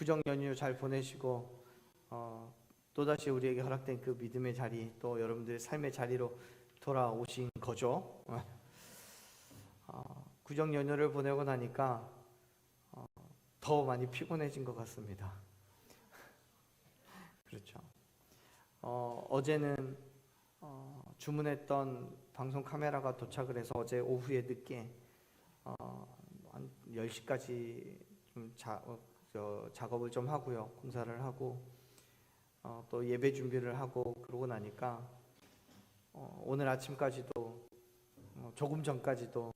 구정 연휴 잘 보내시고 또다시 우리에게 허락된 그 믿음의 자리, 또 여러분들의 삶의 자리로 돌아오신 거죠. 구정 연휴를 보내고 나니까 더 많이 피곤해진 것 같습니다. 그렇죠. 어제는 주문했던 방송 카메라가 도착을 해서 어제 오후에 늦게 한 10시까지 좀 작업을 좀 하고요. 공사를 하고 또 예배 준비를 하고 그러고 나니까 오늘 아침까지도 조금 전까지도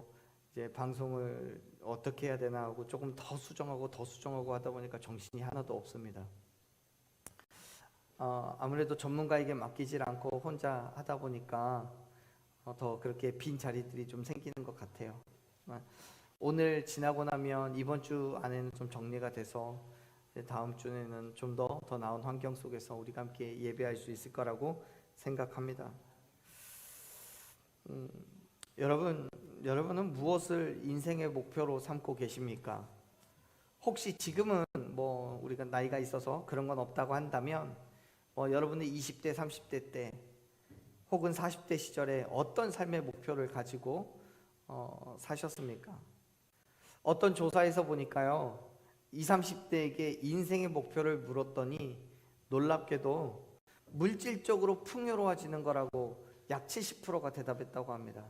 이제 방송을 어떻게 해야 되나 하고 조금 더 수정하고 하다 보니까 정신이 하나도 없습니다. 아무래도 전문가에게 맡기질 않고 혼자 하다 보니까 더 그렇게 빈 자리들이 좀 생기는 것 같아요. 오늘 지나고 나면 이번 주 안에는 좀 정리가 돼서 다음 주에는 좀 더 나은 환경 속에서 우리가 함께 예배할 수 있을 거라고 생각합니다. 여러분은 무엇을 인생의 목표로 삼고 계십니까? 혹시 지금은 뭐 우리가 나이가 있어서 그런 건 없다고 한다면 여러분의 20대, 30대 때 혹은 40대 시절에 어떤 삶의 목표를 가지고 사셨습니까? 어떤 조사에서 보니까요, 20, 30대에게 인생의 목표를 물었더니 놀랍게도 물질적으로 풍요로워지는 거라고 약 70%가 대답했다고 합니다.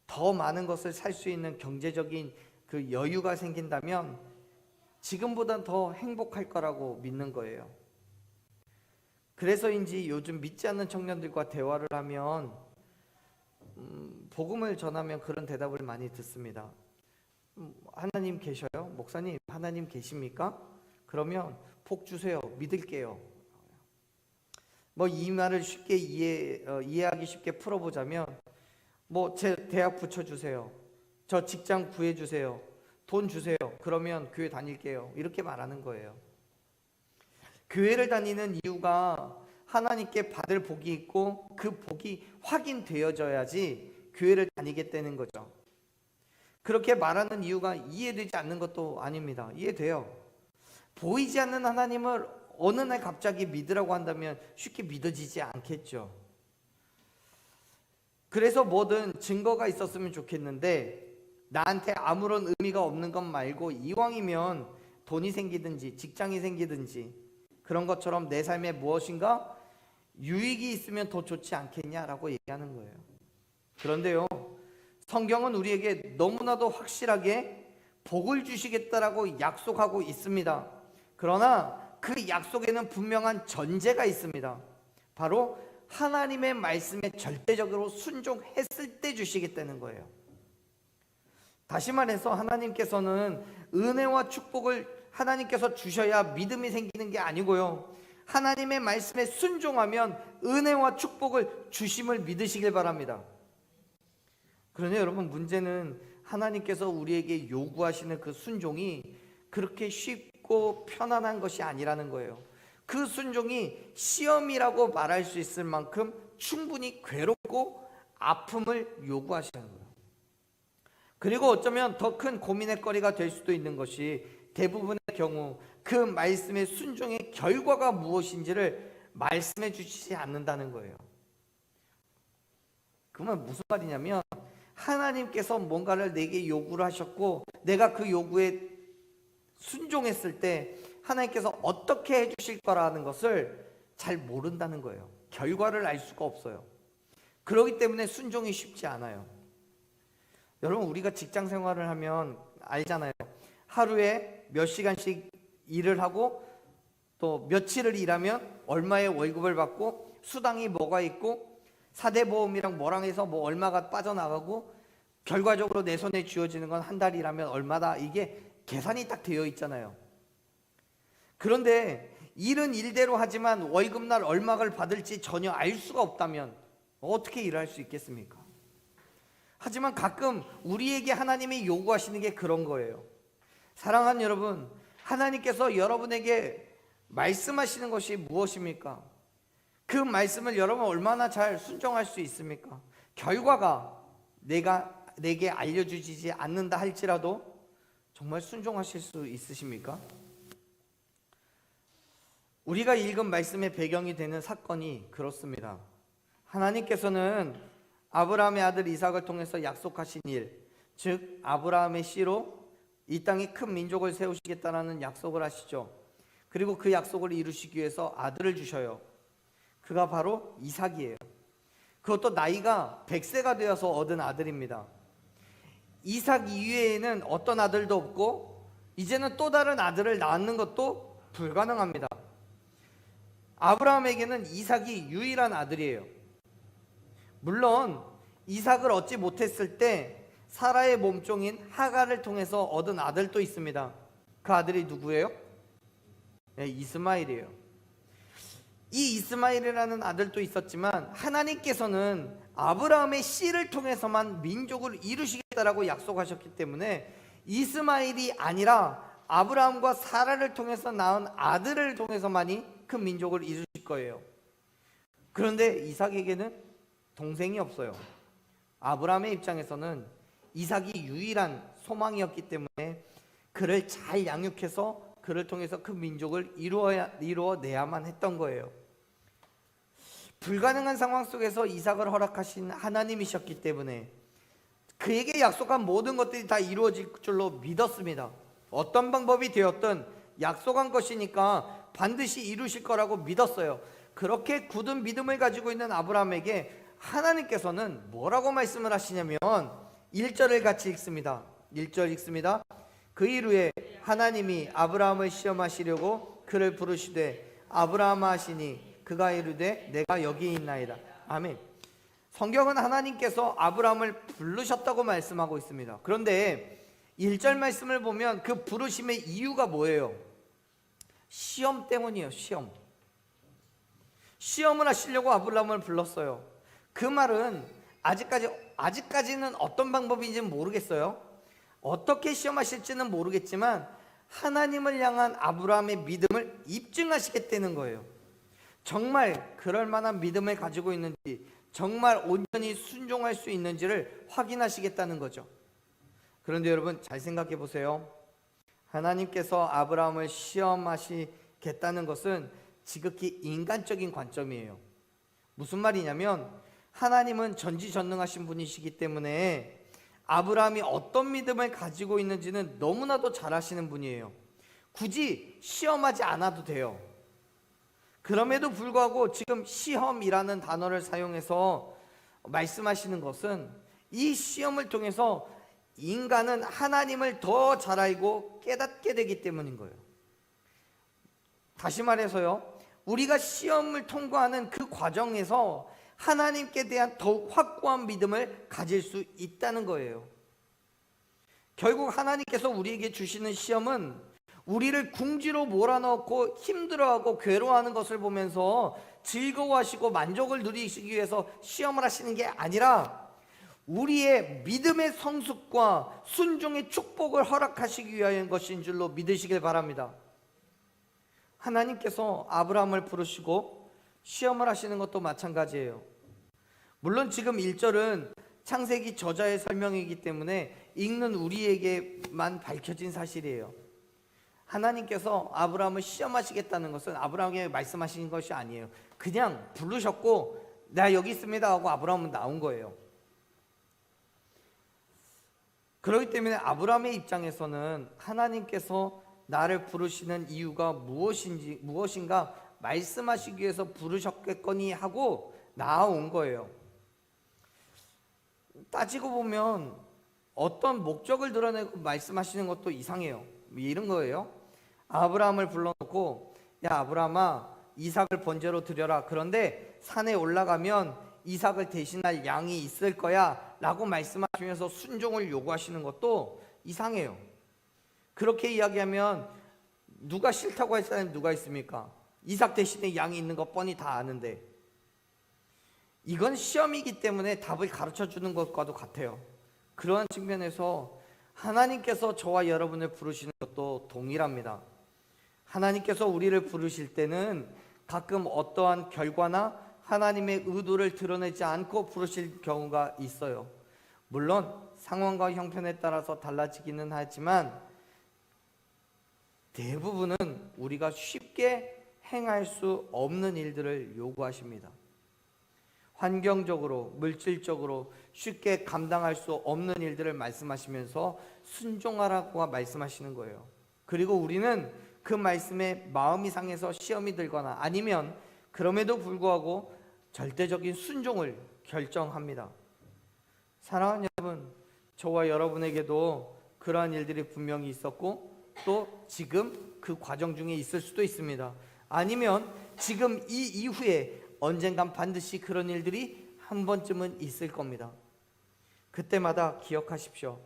더 많은 것을 살 수 있는 경제적인 그 여유가 생긴다면 지금보다 더 행복할 거라고 믿는 거예요. 그래서인지 요즘 믿지 않는 청년들과 대화를 하면 복음을 전하면 그런 대답을 많이 듣습니다. 하나님 계셔요? 목사님, 하나님 계십니까? 그러면 복 주세요. 믿을게요. 이 말을 쉽게 이해하기 쉽게 풀어보자면 제 대학 붙여주세요. 저 직장 구해주세요. 돈 주세요. 그러면 교회 다닐게요. 이렇게 말하는 거예요. 교회를 다니는 이유가 하나님께 받을 복이 있고 그 복이 확인되어져야지 교회를 다니겠다는 거죠. 그렇게 말하는 이유가 이해되지 않는 것도 아닙니다. 이해돼요. 보이지 않는 하나님을 어느 날 갑자기 믿으라고 한다면 쉽게 믿어지지 않겠죠. 그래서 뭐든 증거가 있었으면 좋겠는데 나한테 아무런 의미가 없는 것 말고 이왕이면 돈이 생기든지 직장이 생기든지 그런 것처럼 내 삶에 무엇인가 유익이 있으면 더 좋지 않겠냐라고 얘기하는 거예요. 그런데요, 성경은 우리에게 너무나도 확실하게 복을 주시겠다라고 약속하고 있습니다. 그러나 그 약속에는 분명한 전제가 있습니다. 바로 하나님의 말씀에 절대적으로 순종했을 때 주시겠다는 거예요. 다시 말해서 하나님께서는 은혜와 축복을 하나님께서 주셔야 믿음이 생기는 게 아니고요, 하나님의 말씀에 순종하면 은혜와 축복을 주심을 믿으시길 바랍니다. 그런데 여러분, 문제는 하나님께서 우리에게 요구하시는 그 순종이 그렇게 쉽고 편안한 것이 아니라는 거예요. 그 순종이 시험이라고 말할 수 있을 만큼 충분히 괴롭고 아픔을 요구하시는 거예요. 그리고 어쩌면 더 큰 고민의 거리가 될 수도 있는 것이 대부분의 경우 그 말씀의 순종의 결과가 무엇인지를 말씀해 주시지 않는다는 거예요. 그러면 무슨 말이냐면 하나님께서 뭔가를 내게 요구를 하셨고 내가 그 요구에 순종했을 때 하나님께서 어떻게 해주실 거라는 것을 잘 모른다는 거예요. 결과를 알 수가 없어요. 그렇기 때문에 순종이 쉽지 않아요. 여러분, 우리가 직장 생활을 하면 알잖아요. 하루에 몇 시간씩 일을 하고 또 며칠을 일하면 얼마의 월급을 받고 수당이 뭐가 있고 사대보험이랑 뭐랑 해서 얼마가 빠져나가고 결과적으로 내 손에 쥐어지는 건 한 달 일하면 얼마다, 이게 계산이 딱 되어 있잖아요. 그런데 일은 일대로 하지만 월급날 얼마를 받을지 전혀 알 수가 없다면 어떻게 일을 할 수 있겠습니까? 하지만 가끔 우리에게 하나님이 요구하시는 게 그런 거예요. 사랑하는 여러분, 하나님께서 여러분에게 말씀하시는 것이 무엇입니까? 그 말씀을 여러분 얼마나 잘 순종할 수 있습니까? 결과가 내게 알려주지 않는다 할지라도 정말 순종하실 수 있으십니까? 우리가 읽은 말씀의 배경이 되는 사건이 그렇습니다. 하나님께서는 아브라함의 아들 이삭을 통해서 약속하신 일, 즉 아브라함의 씨로 이 땅에 큰 민족을 세우시겠다라는 약속을 하시죠. 그리고 그 약속을 이루시기 위해서 아들을 주셔요. 그가 바로 이삭이에요. 그것도 나이가 100세가 되어서 얻은 아들입니다. 이삭 이외에는 어떤 아들도 없고 이제는 또 다른 아들을 낳는 것도 불가능합니다. 아브라함에게는 이삭이 유일한 아들이에요. 물론 이삭을 얻지 못했을 때 사라의 몸종인 하갈을 통해서 얻은 아들도 있습니다. 그 아들이 누구예요? 네, 이스마엘이에요. 이 이스마엘이라는 아들도 있었지만 하나님께서는 아브라함의 씨를 통해서만 민족을 이루시겠다라고 약속하셨기 때문에 이스마엘이 아니라 아브라함과 사라를 통해서 낳은 아들을 통해서만이 그 민족을 이루실 거예요. 그런데 이삭에게는 동생이 없어요. 아브라함의 입장에서는 이삭이 유일한 소망이었기 때문에 그를 잘 양육해서 그를 통해서 그 민족을 이루어내야만 했던 거예요. 불가능한 상황 속에서 이삭을 허락하신 하나님이셨기 때문에 그에게 약속한 모든 것들이 다 이루어질 줄로 믿었습니다. 어떤 방법이 되었든 약속한 것이니까 반드시 이루실 거라고 믿었어요. 그렇게 굳은 믿음을 가지고 있는 아브라함에게 하나님께서는 뭐라고 말씀을 하시냐면 1절을 같이 읽습니다. 1절 읽습니다. 그 이후에 하나님이 아브라함을 시험하시려고 그를 부르시되 아브라함아 하시니 그가 이르되 내가 여기 있나이다. 아멘. 성경은 하나님께서 아브라함을 부르셨다고 말씀하고 있습니다. 그런데 1절 말씀을 보면 그 부르심의 이유가 뭐예요? 시험 때문이에요. 시험을 하시려고 아브라함을 불렀어요. 그 말은 아직까지는 어떤 방법인지는 모르겠어요. 어떻게 시험하실지는 모르겠지만 하나님을 향한 아브라함의 믿음을 입증하시겠다는 거예요. 정말 그럴 만한 믿음을 가지고 있는지, 정말 온전히 순종할 수 있는지를 확인하시겠다는 거죠. 그런데 여러분 잘 생각해 보세요. 하나님께서 아브라함을 시험하시겠다는 것은 지극히 인간적인 관점이에요. 무슨 말이냐면 하나님은 전지전능하신 분이시기 때문에 아브라함이 어떤 믿음을 가지고 있는지는 너무나도 잘 아시는 분이에요. 굳이 시험하지 않아도 돼요. 그럼에도 불구하고 지금 시험이라는 단어를 사용해서 말씀하시는 것은 이 시험을 통해서 인간은 하나님을 더 잘 알고 깨닫게 되기 때문인 거예요. 다시 말해서요, 우리가 시험을 통과하는 그 과정에서 하나님께 대한 더욱 확고한 믿음을 가질 수 있다는 거예요. 결국 하나님께서 우리에게 주시는 시험은 우리를 궁지로 몰아넣고 힘들어하고 괴로워하는 것을 보면서 즐거워하시고 만족을 누리시기 위해서 시험을 하시는 게 아니라 우리의 믿음의 성숙과 순종의 축복을 허락하시기 위한 것인 줄로 믿으시길 바랍니다. 하나님께서 아브라함을 부르시고 시험을 하시는 것도 마찬가지예요. 물론 지금 1절은 창세기 저자의 설명이기 때문에 읽는 우리에게만 밝혀진 사실이에요. 하나님께서 아브라함을 시험하시겠다는 것은 아브라함에게 말씀하신 것이 아니에요. 그냥 부르셨고 나 여기 있습니다 하고 아브라함은 나온 거예요. 그렇기 때문에 아브라함의 입장에서는 하나님께서 나를 부르시는 이유가 무엇인가 말씀하시기 위해서 부르셨겠거니 하고 나아온 거예요. 따지고 보면 어떤 목적을 드러내고 말씀하시는 것도 이상해요. 이런 거예요. 아브라함을 불러놓고 야 아브라함아 이삭을 번제로 드려라. 그런데 산에 올라가면 이삭을 대신할 양이 있을 거야 라고 말씀하시면서 순종을 요구하시는 것도 이상해요. 그렇게 이야기하면 누가 싫다고 할 사람이 누가 있습니까? 이삭 대신에 양이 있는 거 뻔히 다 아는데. 이건 시험이기 때문에 답을 가르쳐주는 것과도 같아요. 그러한 측면에서 하나님께서 저와 여러분을 부르시는 것도 동일합니다. 하나님께서 우리를 부르실 때는 가끔 어떠한 결과나 하나님의 의도를 드러내지 않고 부르실 경우가 있어요. 물론 상황과 형편에 따라서 달라지기는 하지만 대부분은 우리가 쉽게 행할 수 없는 일들을 요구하십니다. 환경적으로, 물질적으로 쉽게 감당할 수 없는 일들을 말씀하시면서 순종하라고 말씀하시는 거예요. 그리고 우리는 그 말씀에 마음이 상해서 시험이 들거나 아니면 그럼에도 불구하고 절대적인 순종을 결정합니다. 사랑하는 여러분, 저와 여러분에게도 그러한 일들이 분명히 있었고 또 지금 그 과정 중에 있을 수도 있습니다. 아니면 지금 이 이후에 언젠간 반드시 그런 일들이 한 번쯤은 있을 겁니다. 그때마다 기억하십시오.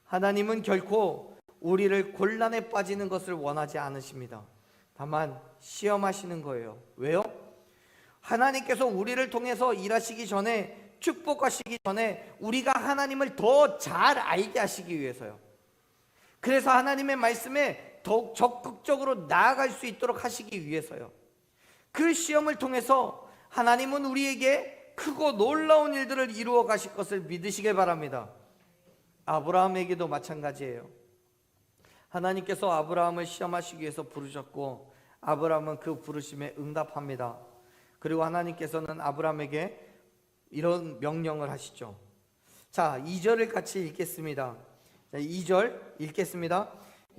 하나님은 결코 우리를 곤란에 빠지는 것을 원하지 않으십니다. 다만 시험하시는 거예요. 왜요? 하나님께서 우리를 통해서 일하시기 전에, 축복하시기 전에 우리가 하나님을 더 잘 알게 하시기 위해서요. 그래서 하나님의 말씀에 더욱 적극적으로 나아갈 수 있도록 하시기 위해서요. 그 시험을 통해서 하나님은 우리에게 크고 놀라운 일들을 이루어 가실 것을 믿으시길 바랍니다. 아브라함에게도 마찬가지예요. 하나님께서 아브라함을 시험하시기 위해서 부르셨고 아브라함은 그 부르심에 응답합니다. 그리고 하나님께서는 아브라함에게 이런 명령을 하시죠. 자, 2절을 같이 읽겠습니다. 자, 2절 읽겠습니다.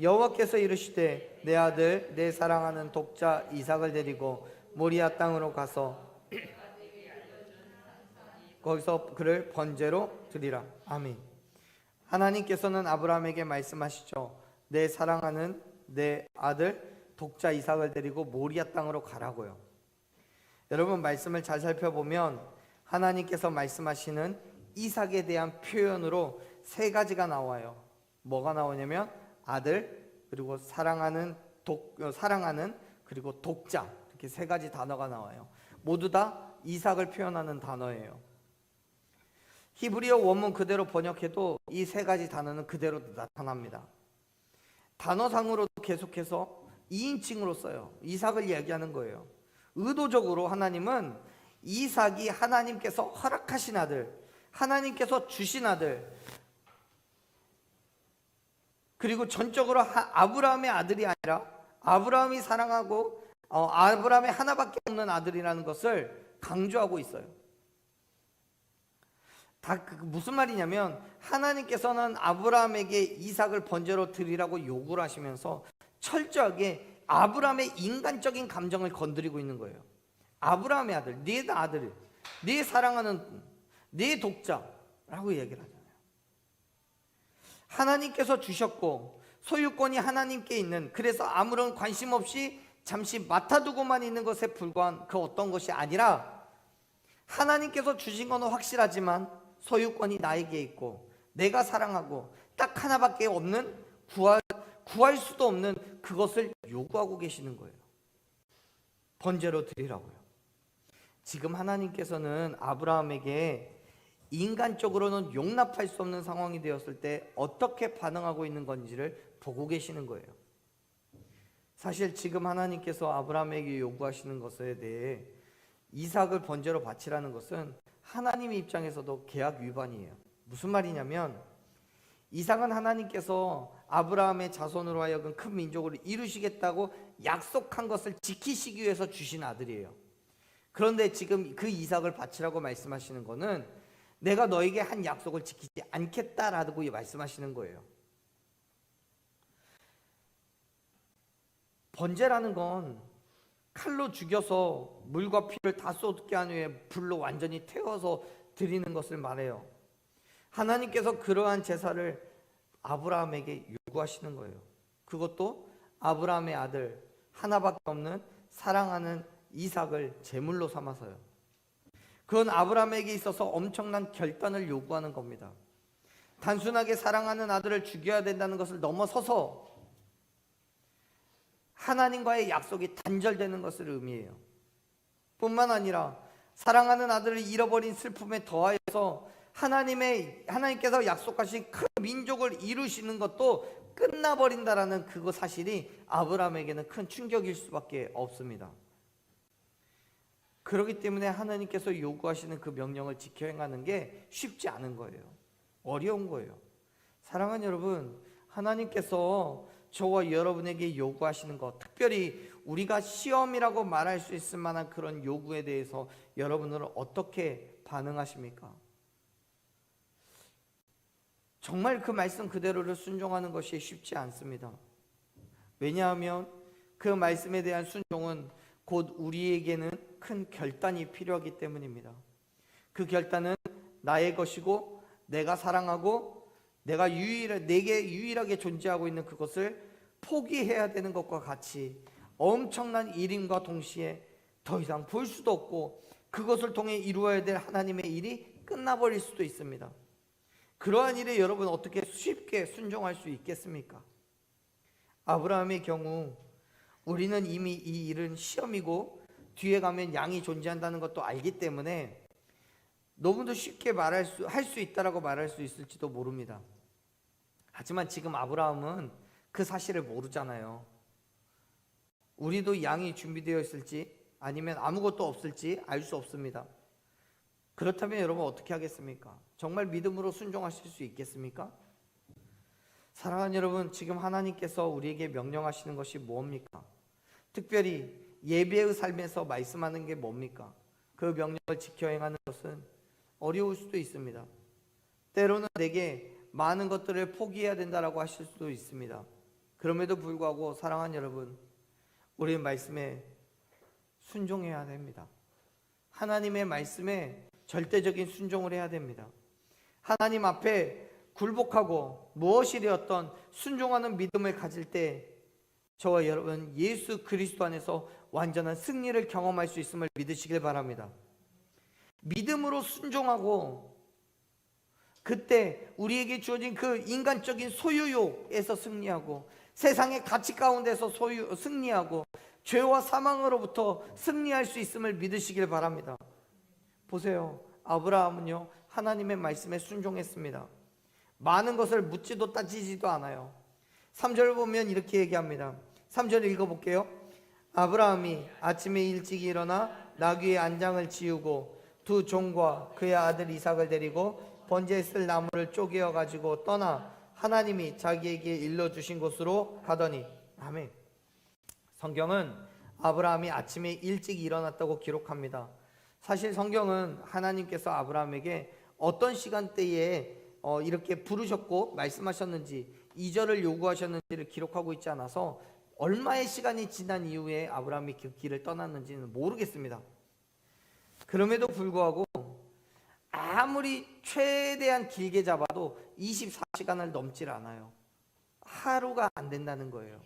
여호와께서 이르시되 내 아들 내 사랑하는 독자 이삭을 데리고 모리아 땅으로 가서 거기서 그를 번제로 드리라. 아멘. 하나님께서는 아브라함에게 말씀하시죠. 내 사랑하는 내 아들 독자 이삭을 데리고 모리아 땅으로 가라고요. 여러분, 말씀을 잘 살펴보면 하나님께서 말씀하시는 이삭에 대한 표현으로 세 가지가 나와요. 뭐가 나오냐면 아들, 그리고 사랑하는 그리고 독자, 이렇게 세 가지 단어가 나와요. 모두 다 이삭을 표현하는 단어예요. 히브리어 원문 그대로 번역해도 이 세 가지 단어는 그대로 나타납니다. 단어상으로도 계속해서 2인칭으로 써요. 이삭을 이야기하는 거예요. 의도적으로 하나님은 이삭이 하나님께서 허락하신 아들, 하나님께서 주신 아들, 그리고 전적으로 아브라함의 아들이 아니라 아브라함이 사랑하고 아브라함의 하나밖에 없는 아들이라는 것을 강조하고 있어요. 다 무슨 말이냐면 하나님께서는 아브라함에게 이삭을 번제로 드리라고 요구를 하시면서 철저하게 아브라함의 인간적인 감정을 건드리고 있는 거예요. 아브라함의 아들, 네 아들, 네 사랑하는 네 독자라고 얘기를 하잖아요. 하나님께서 주셨고 소유권이 하나님께 있는, 그래서 아무런 관심 없이 잠시 맡아두고만 있는 것에 불과한 그 어떤 것이 아니라 하나님께서 주신 건 확실하지만 소유권이 나에게 있고 내가 사랑하고 딱 하나밖에 없는, 구할 수도 없는 그것을 요구하고 계시는 거예요. 번제로 드리라고요. 지금 하나님께서는 아브라함에게 인간적으로는 용납할 수 없는 상황이 되었을 때 어떻게 반응하고 있는 건지를 보고 계시는 거예요. 사실 지금 하나님께서 아브라함에게 요구하시는 것에 대해 이삭을 번제로 바치라는 것은 하나님의 입장에서도 계약 위반이에요. 무슨 말이냐면 이삭은 하나님께서 아브라함의 자손으로 하여금 큰 민족을 이루시겠다고 약속한 것을 지키시기 위해서 주신 아들이에요. 그런데 지금 그 이삭을 바치라고 말씀하시는 것은 내가 너에게 한 약속을 지키지 않겠다라고 말씀하시는 거예요. 번제라는 건 칼로 죽여서 물과 피를 다 쏟게 한 후에 불로 완전히 태워서 드리는 것을 말해요. 하나님께서 그러한 제사를 아브라함에게 요구하시는 거예요. 그것도 아브라함의 아들, 하나밖에 없는 사랑하는 이삭을 제물로 삼아서요. 그건 아브라함에게 있어서 엄청난 결단을 요구하는 겁니다. 단순하게 사랑하는 아들을 죽여야 된다는 것을 넘어서서 하나님과의 약속이 단절되는 것을 의미해요. 뿐만 아니라 사랑하는 아들을 잃어버린 슬픔에 더하여서 하나님께서 약속하신 큰 민족을 이루시는 것도 끝나버린다라는 그 사실이 아브라함에게는 큰 충격일 수밖에 없습니다. 그렇기 때문에 하나님께서 요구하시는 그 명령을 지켜 행하는 게 쉽지 않은 거예요. 어려운 거예요. 사랑하는 여러분, 하나님께서 저와 여러분에게 요구하시는 것, 특별히 우리가 시험이라고 말할 수 있을 만한 그런 요구에 대해서 여러분들은 어떻게 반응하십니까? 정말 그 말씀 그대로를 순종하는 것이 쉽지 않습니다. 왜냐하면 그 말씀에 대한 순종은 곧 우리에게는 큰 결단이 필요하기 때문입니다. 그 결단은 나의 것이고 내가 사랑하고 내게 유일하게 존재하고 있는 그것을 포기해야 되는 것과 같이 엄청난 일임과 동시에 더 이상 볼 수도 없고 그것을 통해 이루어야 될 하나님의 일이 끝나버릴 수도 있습니다. 그러한 일에 여러분 어떻게 쉽게 순종할 수 있겠습니까? 아브라함의 경우 우리는 이미 이 일은 시험이고 뒤에 가면 양이 존재한다는 것도 알기 때문에 너무도 쉽게 할 수 있다라고 말할 수 있을지도 모릅니다. 하지만 지금 아브라함은 그 사실을 모르잖아요. 우리도 양이 준비되어 있을지 아니면 아무것도 없을지 알 수 없습니다. 그렇다면 여러분 어떻게 하겠습니까? 정말 믿음으로 순종하실 수 있겠습니까? 사랑하는 여러분, 지금 하나님께서 우리에게 명령하시는 것이 뭡니까? 특별히 예배의 삶에서 말씀하는 게 뭡니까? 그 명령을 지켜 행하는 것은 어려울 수도 있습니다. 때로는 내게 많은 것들을 포기해야 된다라고 하실 수도 있습니다. 그럼에도 불구하고 사랑하는 여러분, 우리의 말씀에 순종해야 됩니다. 하나님의 말씀에 절대적인 순종을 해야 됩니다. 하나님 앞에 굴복하고 무엇이 되었던 순종하는 믿음을 가질 때 저와 여러분 예수 그리스도 안에서 완전한 승리를 경험할 수 있음을 믿으시길 바랍니다. 믿음으로 순종하고 그때 우리에게 주어진 그 인간적인 소유욕에서 승리하고 세상의 가치 가운데서 승리하고 죄와 사망으로부터 승리할 수 있음을 믿으시길 바랍니다. 보세요. 아브라함은요 하나님의 말씀에 순종했습니다. 많은 것을 묻지도 따지지도 않아요. 3절을 보면 이렇게 얘기합니다. 3절 읽어볼게요. 아브라함이 아침에 일찍 일어나 나귀의 안장을 지우고 두 종과 그의 아들 이삭을 데리고 번제에 쓸 나무를 쪼개어 가지고 떠나 하나님이 자기에게 일러주신 곳으로 가더니. 아멘. 성경은 아브라함이 아침에 일찍 일어났다고 기록합니다. 사실 성경은 하나님께서 아브라함에게 어떤 시간대에 이렇게 부르셨고 말씀하셨는지 2절을 요구하셨는지를 기록하고 있지 않아서 얼마의 시간이 지난 이후에 아브라함이 그 길을 떠났는지는 모르겠습니다. 그럼에도 불구하고 아무리 최대한 길게 잡아도 24시간을 넘질 않아요. 하루가 안 된다는 거예요.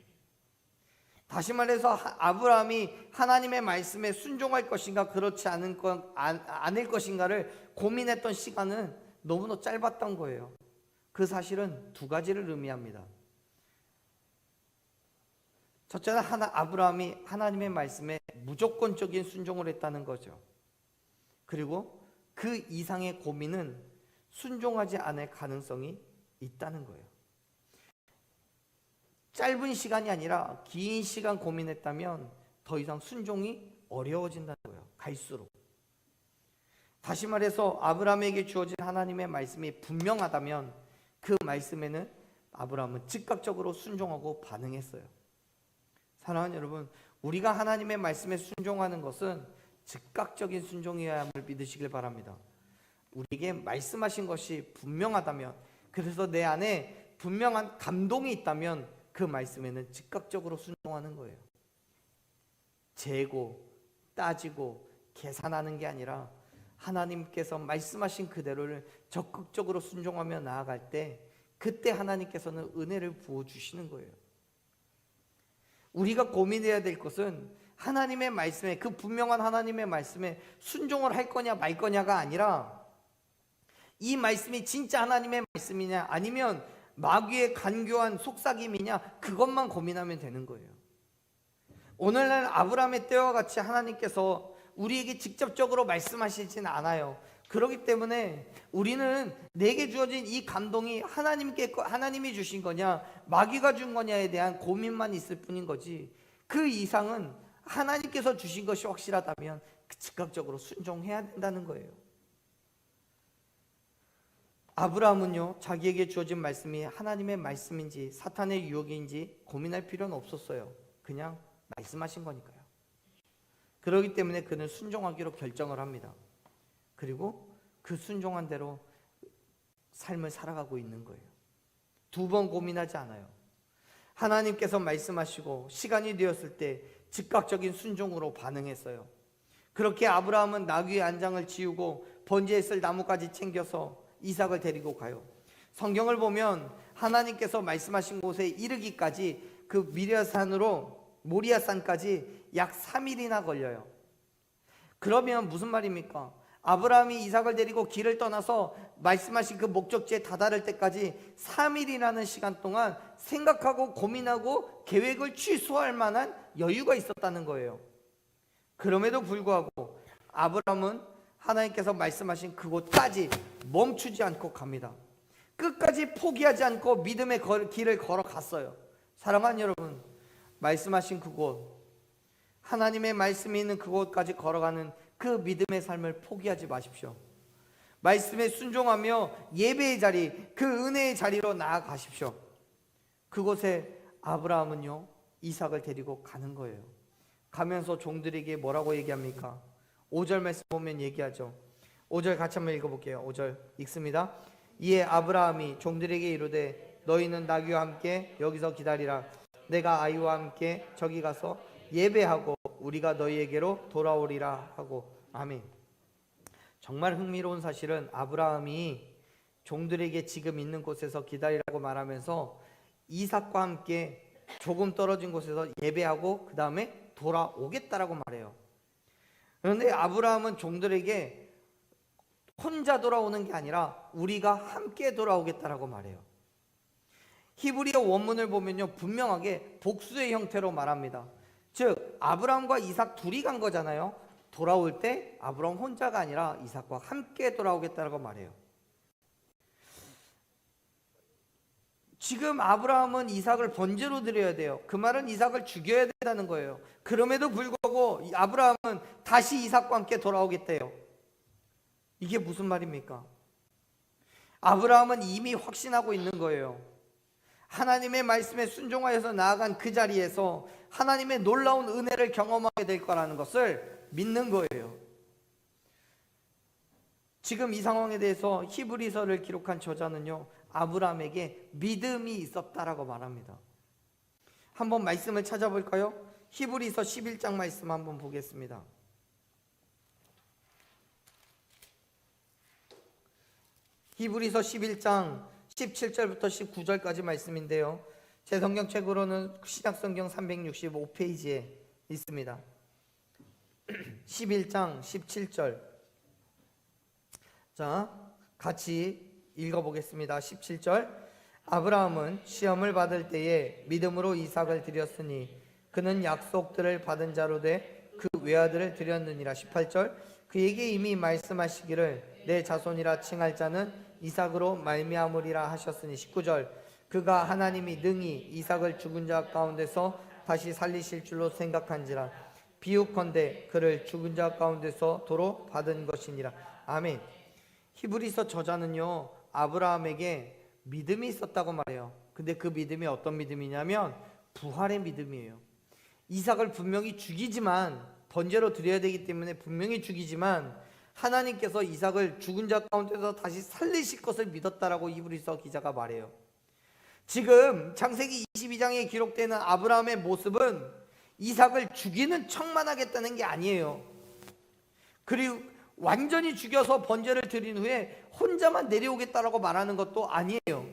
다시 말해서 아브라함이 하나님의 말씀에 순종할 것인가 그렇지 않을 것인가를 고민했던 시간은 너무나 짧았던 거예요. 그 사실은 두 가지를 의미합니다. 첫째는 아브라함이 하나님의 말씀에 무조건적인 순종을 했다는 거죠. 그리고 그 이상의 고민은 순종하지 않을 가능성이 있다는 거예요. 짧은 시간이 아니라 긴 시간 고민했다면 더 이상 순종이 어려워진다는 거예요. 갈수록. 다시 말해서 아브라함에게 주어진 하나님의 말씀이 분명하다면 그 말씀에는 아브라함은 즉각적으로 순종하고 반응했어요. 사랑하는 여러분, 우리가 하나님의 말씀에 순종하는 것은 즉각적인 순종이어야 함을 믿으시길 바랍니다. 우리에게 말씀하신 것이 분명하다면, 그래서 내 안에 분명한 감동이 있다면 그 말씀에는 즉각적으로 순종하는 거예요. 재고, 따지고, 계산하는 게 아니라 하나님께서 말씀하신 그대로를 적극적으로 순종하며 나아갈 때 그때 하나님께서는 은혜를 부어주시는 거예요. 우리가 고민해야 될 것은 하나님의 말씀에, 그 분명한 하나님의 말씀에 순종을 할 거냐 말 거냐가 아니라 이 말씀이 진짜 하나님의 말씀이냐 아니면 마귀의 간교한 속삭임이냐 그것만 고민하면 되는 거예요. 오늘날 아브라함의 때와 같이 하나님께서 우리에게 직접적으로 말씀하시진 않아요. 그렇기 때문에 우리는 내게 주어진 이 감동이 하나님이 주신 거냐 마귀가 준 거냐에 대한 고민만 있을 뿐인 거지, 그 이상은 하나님께서 주신 것이 확실하다면 즉각적으로 순종해야 된다는 거예요. 아브라함은요, 자기에게 주어진 말씀이 하나님의 말씀인지 사탄의 유혹인지 고민할 필요는 없었어요. 그냥 말씀하신 거니까요. 그렇기 때문에 그는 순종하기로 결정을 합니다. 그리고 그 순종한 대로 삶을 살아가고 있는 거예요. 두 번 고민하지 않아요. 하나님께서 말씀하시고 시간이 되었을 때 즉각적인 순종으로 반응했어요. 그렇게 아브라함은 나귀의 안장을 지우고 번제에 쓸 나무까지 챙겨서 이삭을 데리고 가요. 성경을 보면 하나님께서 말씀하신 곳에 이르기까지 그 모리아산까지 약 3일이나 걸려요. 그러면 무슨 말입니까? 아브라함이 이삭을 데리고 길을 떠나서 말씀하신 그 목적지에 다다를 때까지 3일이라는 시간 동안 생각하고 고민하고 계획을 취소할 만한 여유가 있었다는 거예요. 그럼에도 불구하고 아브라함은 하나님께서 말씀하신 그곳까지 멈추지 않고 갑니다. 끝까지 포기하지 않고 믿음의 길을 걸어갔어요. 사랑하는 여러분, 말씀하신 그곳, 하나님의 말씀이 있는 그곳까지 걸어가는 그 믿음의 삶을 포기하지 마십시오. 말씀에 순종하며 예배의 자리, 그 은혜의 자리로 나아가십시오. 그곳에 아브라함은요, 이삭을 데리고 가는 거예요. 가면서 종들에게 뭐라고 얘기합니까? 5절 말씀 보면 얘기하죠. 5절 같이 한번 읽어볼게요. 5절 읽습니다. 이에 아브라함이 종들에게 이르되 너희는 나귀와 함께 여기서 기다리라. 내가 아이와 함께 저기 가서 예배하고 우리가 너희에게로 돌아오리라 하고. 아멘. 정말 흥미로운 사실은 아브라함이 종들에게 지금 있는 곳에서 기다리라고 말하면서 이삭과 함께 조금 떨어진 곳에서 예배하고 그 다음에 돌아오겠다라고 말해요. 그런데 아브라함은 종들에게 혼자 돌아오는 게 아니라 우리가 함께 돌아오겠다라고 말해요. 히브리어 원문을 보면요, 분명하게 복수의 형태로 말합니다. 즉 아브라함과 이삭 둘이 간 거잖아요. 돌아올 때 아브라함 혼자가 아니라 이삭과 함께 돌아오겠다라고 말해요. 지금 아브라함은 이삭을 번제로 드려야 돼요. 그 말은 이삭을 죽여야 된다는 거예요. 그럼에도 불구하고 아브라함은 다시 이삭과 함께 돌아오겠대요. 이게 무슨 말입니까? 아브라함은 이미 확신하고 있는 거예요. 하나님의 말씀에 순종하여서 나아간 그 자리에서 하나님의 놀라운 은혜를 경험하게 될 거라는 것을 믿는 거예요. 지금 이 상황에 대해서 히브리서를 기록한 저자는요, 아브라함에게 믿음이 있었다라고 말합니다. 한번 말씀을 찾아볼까요? 히브리서 11장 말씀 한번 보겠습니다. 히브리서 11장 17절부터 19절까지 말씀인데요, 제 성경책으로는 신약성경 365페이지에 있습니다. 11장 17절, 자 같이 읽어보겠습니다. 17절, 아브라함은 시험을 받을 때에 믿음으로 이삭을 드렸으니 그는 약속들을 받은 자로 돼 그 외아들을 드렸느니라. 18절, 그에게 이미 말씀하시기를 내 자손이라 칭할 자는 이삭으로 말미암으리라 하셨으니. 19절, 그가 하나님이 능히 이삭을 죽은 자 가운데서 다시 살리실 줄로 생각한지라. 비유컨대 그를 죽은 자 가운데서 도로 받은 것이니라. 아멘. 히브리서 저자는요, 아브라함에게 믿음이 있었다고 말해요. 근데 그 믿음이 어떤 믿음이냐면 부활의 믿음이에요. 이삭을 분명히 죽이지만, 번제로 드려야 되기 때문에 분명히 죽이지만 하나님께서 이삭을 죽은 자 가운데서 다시 살리실 것을 믿었다라고 히브리서 기자가 말해요. 지금 창세기 22장에 기록되는 아브라함의 모습은 이삭을 죽이는 척만 하겠다는 게 아니에요. 그리고 완전히 죽여서 번제를 드린 후에 혼자만 내려오겠다라고 말하는 것도 아니에요.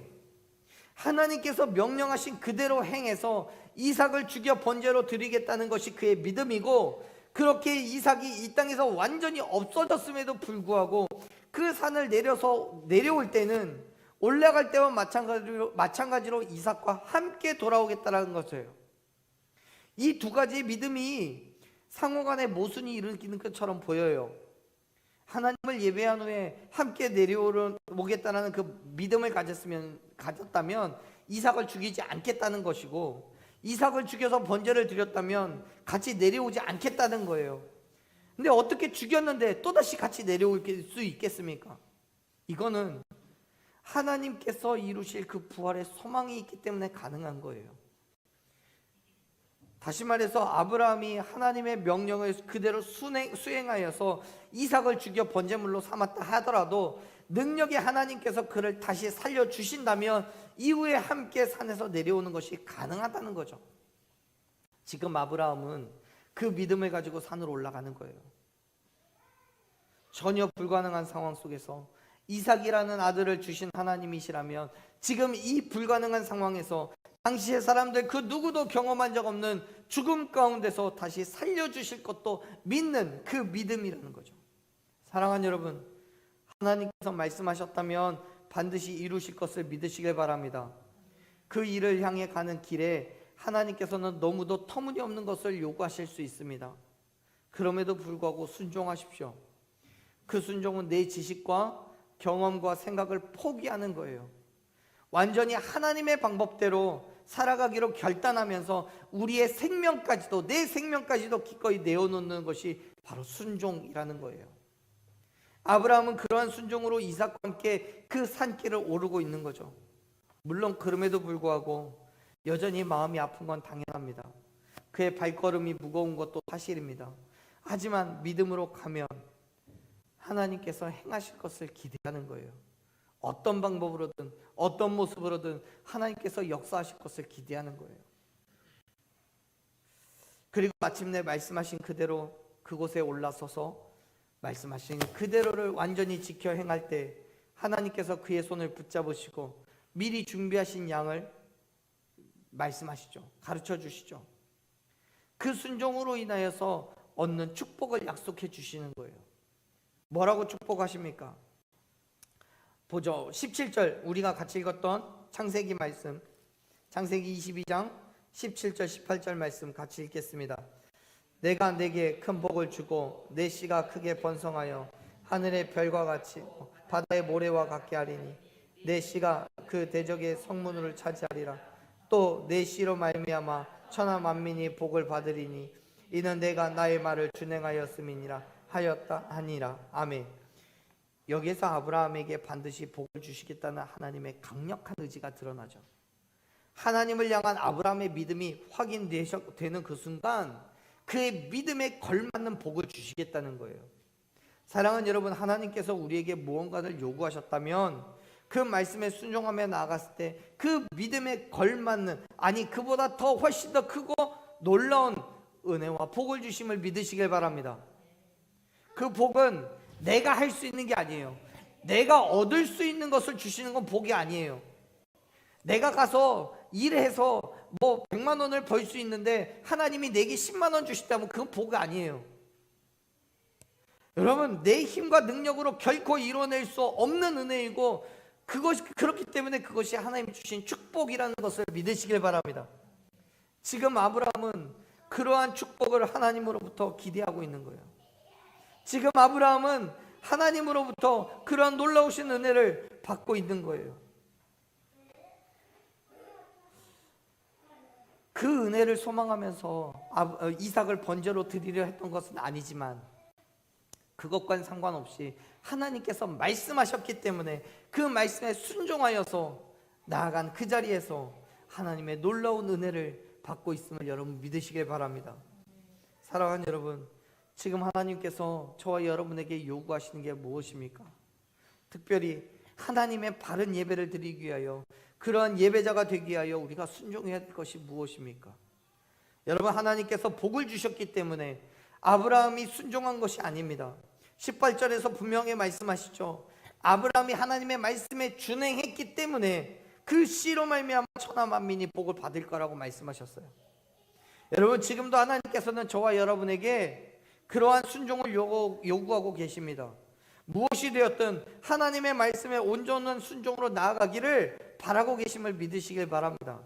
하나님께서 명령하신 그대로 행해서 이삭을 죽여 번제로 드리겠다는 것이 그의 믿음이고, 그렇게 이삭이 이 땅에서 완전히 없어졌음에도 불구하고 그 산을 내려올 때는 올라갈 때와 마찬가지로 이삭과 함께 돌아오겠다는 것이에요. 이 두 가지의 믿음이 상호간에 모순이 일으키는 것처럼 보여요. 하나님을 예배한 후에 함께 내려오겠다는 그 믿음을 가졌다면 이삭을 죽이지 않겠다는 것이고, 이삭을 죽여서 번제를 드렸다면 같이 내려오지 않겠다는 거예요. 근데 어떻게 죽였는데 또다시 같이 내려올 수 있겠습니까? 이거는 하나님께서 이루실 그 부활의 소망이 있기 때문에 가능한 거예요. 다시 말해서 아브라함이 하나님의 명령을 그대로 수행하여서 이삭을 죽여 번제물로 삼았다 하더라도 능력의 하나님께서 그를 다시 살려주신다면 이후에 함께 산에서 내려오는 것이 가능하다는 거죠. 지금 아브라함은 그 믿음을 가지고 산으로 올라가는 거예요. 전혀 불가능한 상황 속에서 이삭이라는 아들을 주신 하나님이시라면 지금 이 불가능한 상황에서 당시의 사람들 그 누구도 경험한 적 없는 죽음 가운데서 다시 살려주실 것도 믿는 그 믿음이라는 거죠. 사랑하는 여러분, 하나님께서 말씀하셨다면 반드시 이루실 것을 믿으시길 바랍니다. 그 일을 향해 가는 길에 하나님께서는 너무도 터무니없는 것을 요구하실 수 있습니다. 그럼에도 불구하고 순종하십시오. 그 순종은 내 지식과 경험과 생각을 포기하는 거예요. 완전히 하나님의 방법대로 살아가기로 결단하면서 우리의 생명까지도, 내 생명까지도 기꺼이 내어놓는 것이 바로 순종이라는 거예요. 아브라함은 그러한 순종으로 이삭과 함께 그 산길을 오르고 있는 거죠. 물론 그럼에도 불구하고 여전히 마음이 아픈 건 당연합니다. 그의 발걸음이 무거운 것도 사실입니다. 하지만 믿음으로 가면 하나님께서 행하실 것을 기대하는 거예요. 어떤 방법으로든 어떤 모습으로든 하나님께서 역사하실 것을 기대하는 거예요. 그리고 마침내 말씀하신 그대로 그곳에 올라서서 말씀하신 그대로를 완전히 지켜 행할 때 하나님께서 그의 손을 붙잡으시고 미리 준비하신 양을 말씀하시죠. 가르쳐 주시죠. 그 순종으로 인하여서 얻는 축복을 약속해 주시는 거예요. 뭐라고 축복하십니까? 보죠. 17절 우리가 같이 읽었던 창세기 말씀, 창세기 22장 17절 18절 말씀 같이 읽겠습니다. 내가 내게 큰 복을 주고 내 씨가 크게 번성하여 하늘의 별과 같이 바다의 모래와 같게 하리니 내 씨가 그 대적의 성문을 차지하리라. 또 내 씨로 말미암아 천하 만민이 복을 받으리니 이는 내가 나의 말을 준행하였음이니라 하였다 하니라. 아멘. 여기에서 아브라함에게 반드시 복을 주시겠다는 하나님의 강력한 의지가 드러나죠. 하나님을 향한 아브라함의 믿음이 확인되는 그 순간 그의 믿음에 걸맞는 복을 주시겠다는 거예요. 사랑하는 여러분, 하나님께서 우리에게 무언가를 요구하셨다면 그 말씀에 순종하며 나아갔을 때 그 믿음에 걸맞는, 아니 그보다 더 훨씬 더 크고 놀라운 은혜와 복을 주심을 믿으시길 바랍니다. 그 복은 내가 할 수 있는 게 아니에요. 내가 얻을 수 있는 것을 주시는 건 복이 아니에요. 내가 가서 일해서 뭐 100만 원을 벌 수 있는데 하나님이 내게 10만 원 주시다면 그건 복이 아니에요. 여러분, 내 힘과 능력으로 결코 이뤄낼 수 없는 은혜이고 그것이 그렇기 때문에 그것이 하나님이 주신 축복이라는 것을 믿으시길 바랍니다. 지금 아브라함은 그러한 축복을 하나님으로부터 기대하고 있는 거예요. 지금 아브라함은 하나님으로부터 그러한 놀라우신 은혜를 받고 있는 거예요. 그 은혜를 소망하면서 이삭을 번제로 드리려 했던 것은 아니지만 그것과는 상관없이 하나님께서 말씀하셨기 때문에 그 말씀에 순종하여서 나아간 그 자리에서 하나님의 놀라운 은혜를 받고 있음을 여러분 믿으시길 바랍니다. 사랑하는 여러분, 지금 하나님께서 저와 여러분에게 요구하시는 게 무엇입니까? 특별히 하나님의 바른 예배를 드리기 위하여, 그러한 예배자가 되기 위하여 우리가 순종해야 될 것이 무엇입니까? 여러분, 하나님께서 복을 주셨기 때문에 아브라함이 순종한 것이 아닙니다. 18절에서 분명히 말씀하시죠. 아브라함이 하나님의 말씀에 준행했기 때문에 그 씨로 말미암아 천하 만민이 복을 받을 거라고 말씀하셨어요. 여러분, 지금도 하나님께서는 저와 여러분에게 그러한 순종을 요구하고 계십니다. 무엇이 되었든 하나님의 말씀에 온전한 순종으로 나아가기를 바라고 계심을 믿으시길 바랍니다.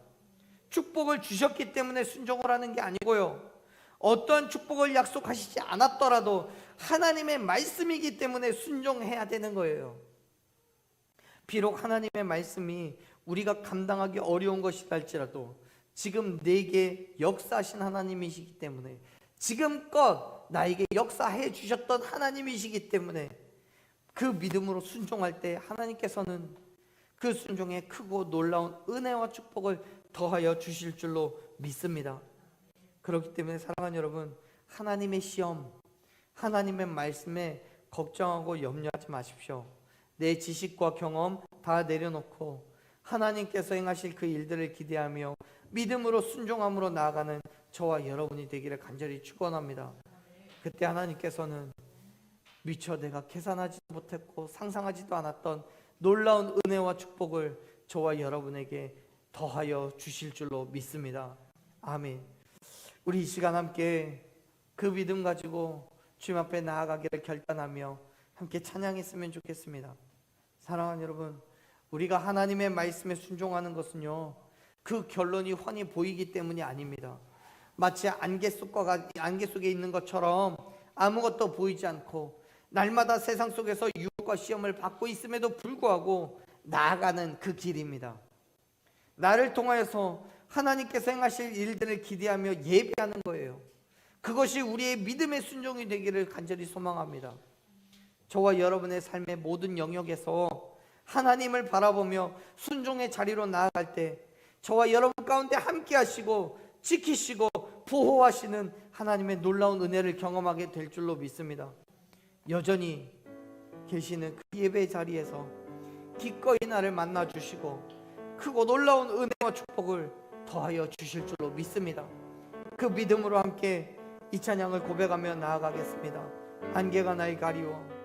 축복을 주셨기 때문에 순종을 하는 게 아니고요, 어떤 축복을 약속하시지 않았더라도 하나님의 말씀이기 때문에 순종해야 되는 거예요. 비록 하나님의 말씀이 우리가 감당하기 어려운 것이라 할지라도 지금 내게 역사하신 하나님이시기 때문에, 지금껏 나에게 역사해 주셨던 하나님이시기 때문에 그 믿음으로 순종할 때 하나님께서는 그 순종에 크고 놀라운 은혜와 축복을 더하여 주실 줄로 믿습니다. 그렇기 때문에 사랑하는 여러분, 하나님의 시험, 하나님의 말씀에 걱정하고 염려하지 마십시오. 내 지식과 경험 다 내려놓고 하나님께서 행하실 그 일들을 기대하며 믿음으로 순종함으로 나아가는 저와 여러분이 되기를 간절히 축원합니다. 그때 하나님께서는 미처 내가 계산하지도 못했고 상상하지도 않았던 놀라운 은혜와 축복을 저와 여러분에게 더하여 주실 줄로 믿습니다. 아멘. 우리 이 시간 함께 그 믿음 가지고 주님 앞에 나아가기를 결단하며 함께 찬양했으면 좋겠습니다. 사랑하는 여러분, 우리가 하나님의 말씀에 순종하는 것은요, 그 결론이 훤히 보이기 때문이 아닙니다. 마치 안개 속에 있는 것처럼 아무것도 보이지 않고 날마다 세상 속에서 유혹과 시험을 받고 있음에도 불구하고 나아가는 그 길입니다. 나를 통하여서 하나님께서 행하실 일들을 기대하며 예배하는 거예요. 그것이 우리의 믿음의 순종이 되기를 간절히 소망합니다. 저와 여러분의 삶의 모든 영역에서 하나님을 바라보며 순종의 자리로 나아갈 때 저와 여러분 가운데 함께 하시고 지키시고 보호하시는 하나님의 놀라운 은혜를 경험하게 될 줄로 믿습니다. 여전히 계시는 그 예배 자리에서 기꺼이 나를 만나 주시고 크고 놀라운 은혜와 축복을 더하여 주실 줄로 믿습니다. 그 믿음으로 함께 이 찬양을 고백하며 나아가겠습니다. 안개가 날 가리워